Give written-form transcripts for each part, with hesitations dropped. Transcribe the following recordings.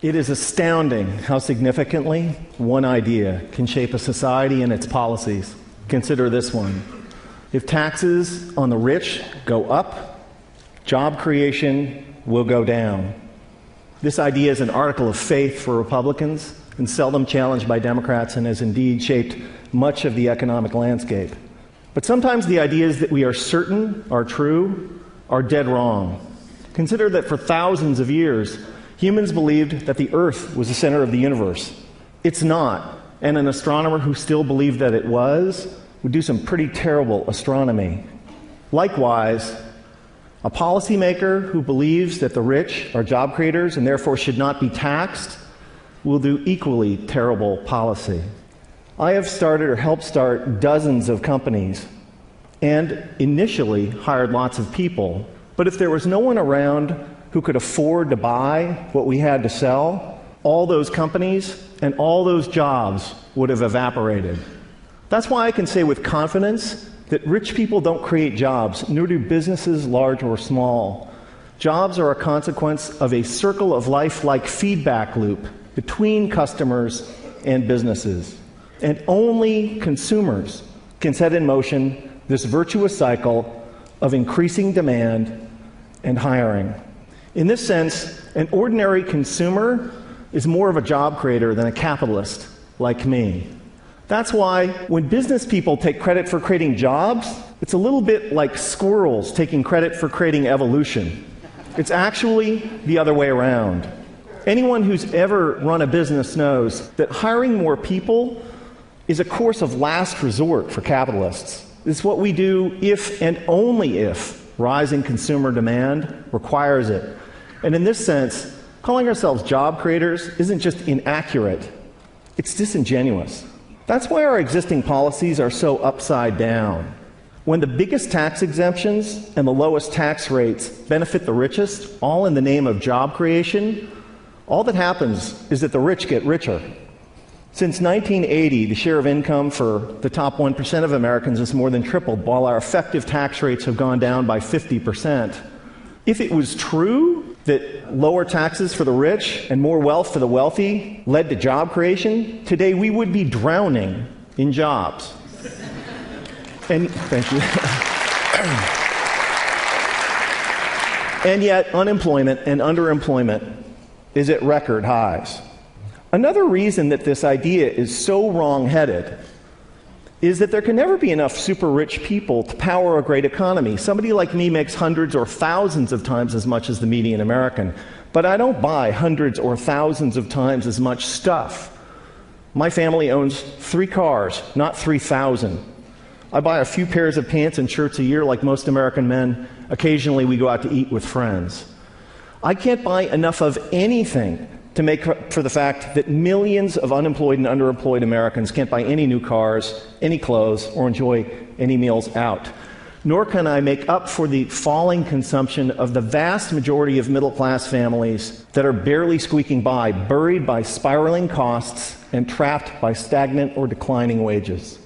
It is astounding how significantly one idea can shape a society and its policies. Consider this one. If taxes on the rich go up, job creation will go down. This idea is an article of faith for Republicans and seldom challenged by Democrats, and has indeed shaped much of the economic landscape. But sometimes the ideas that we are certain are true are dead wrong. Consider that for thousands of years, humans believed that the Earth was the center of the universe. It's not, and an astronomer who still believed that it was would do some pretty terrible astronomy. Likewise, a policymaker who believes that the rich are job creators and therefore should not be taxed will do equally terrible policy. I have started or helped start dozens of companies and initially hired lots of people. But if there was no one around who could afford to buy what we had to sell, all those companies and all those jobs would have evaporated. That's why I can say with confidence that rich people don't create jobs, nor do businesses large or small. Jobs are a consequence of a circle of life-like feedback loop between customers and businesses. And only consumers can set in motion this virtuous cycle of increasing demand and hiring. In this sense, an ordinary consumer is more of a job creator than a capitalist like me. That's why when business people take credit for creating jobs, it's a little bit like squirrels taking credit for creating evolution. It's actually the other way around. Anyone who's ever run a business knows that hiring more people is a course of last resort for capitalists. It's what we do if and only if rising consumer demand requires it. And in this sense, calling ourselves job creators isn't just inaccurate, it's disingenuous. That's why our existing policies are so upside down. When the biggest tax exemptions and the lowest tax rates benefit the richest, all in the name of job creation, all that happens is that the rich get richer. Since 1980, the share of income for the top 1% of Americans has more than tripled, while our effective tax rates have gone down by 50%. If it was true that lower taxes for the rich and more wealth for the wealthy led to job creation, today we would be drowning in jobs. And thank you. And yet, unemployment and underemployment is at record highs. Another reason that this idea is so wrong-headed is that there can never be enough super-rich people to power a great economy. Somebody like me makes hundreds or thousands of times as much as the median American, but I don't buy hundreds or thousands of times as much stuff. My family owns 3 cars, not 3,000. I buy a few pairs of pants and shirts a year like most American men. Occasionally we go out to eat with friends. I can't buy enough of anything to make up for the fact that millions of unemployed and underemployed Americans can't buy any new cars, any clothes, or enjoy any meals out. Nor can I make up for the falling consumption of the vast majority of middle-class families that are barely squeaking by, buried by spiraling costs and trapped by stagnant or declining wages.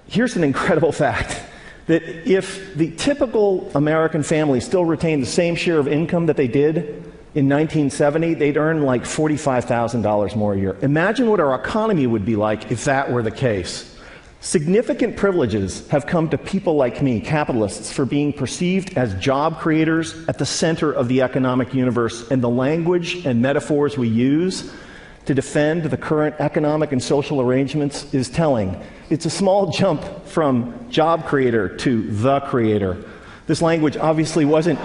Here's an incredible fact, that if the typical American family still retained the same share of income that they did in 1970, they'd earn like $45,000 more a year. Imagine what our economy would be like if that were the case. Significant privileges have come to people like me, capitalists, for being perceived as job creators at the center of the economic universe, and the language and metaphors we use to defend the current economic and social arrangements is telling. It's a small jump from job creator to the creator. This language obviously wasn't.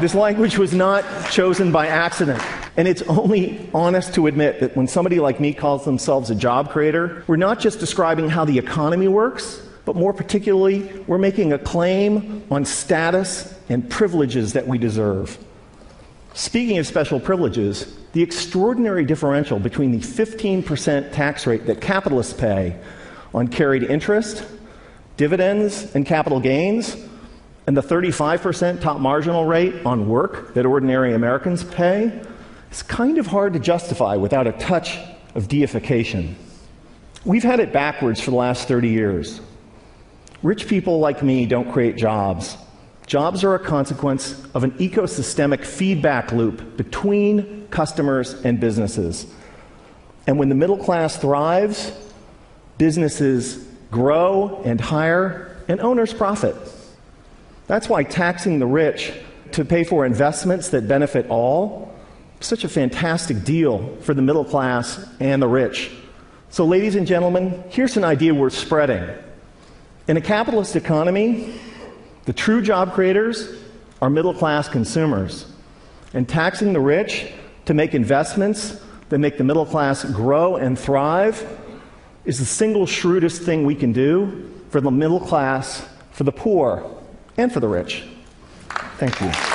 This language was not chosen by accident. And it's only honest to admit that when somebody like me calls themselves a job creator, we're not just describing how the economy works, but more particularly, we're making a claim on status and privileges that we deserve. Speaking of special privileges, the extraordinary differential between the 15% tax rate that capitalists pay on carried interest, dividends, and capital gains, and the 35% top marginal rate on work that ordinary Americans pay, is kind of hard to justify without a touch of deification. We've had it backwards for the last 30 years. Rich people like me don't create jobs. Jobs are a consequence of an ecosystemic feedback loop between customers, and businesses. And when the middle class thrives, businesses grow and hire, and owners profit. That's why taxing the rich to pay for investments that benefit all is such a fantastic deal for the middle class and the rich. So, ladies and gentlemen, here's an idea worth spreading. In a capitalist economy, the true job creators are middle-class consumers. And taxing the rich to make investments that make the middle class grow and thrive is the single shrewdest thing we can do for the middle class, for the poor, and for the rich. Thank you.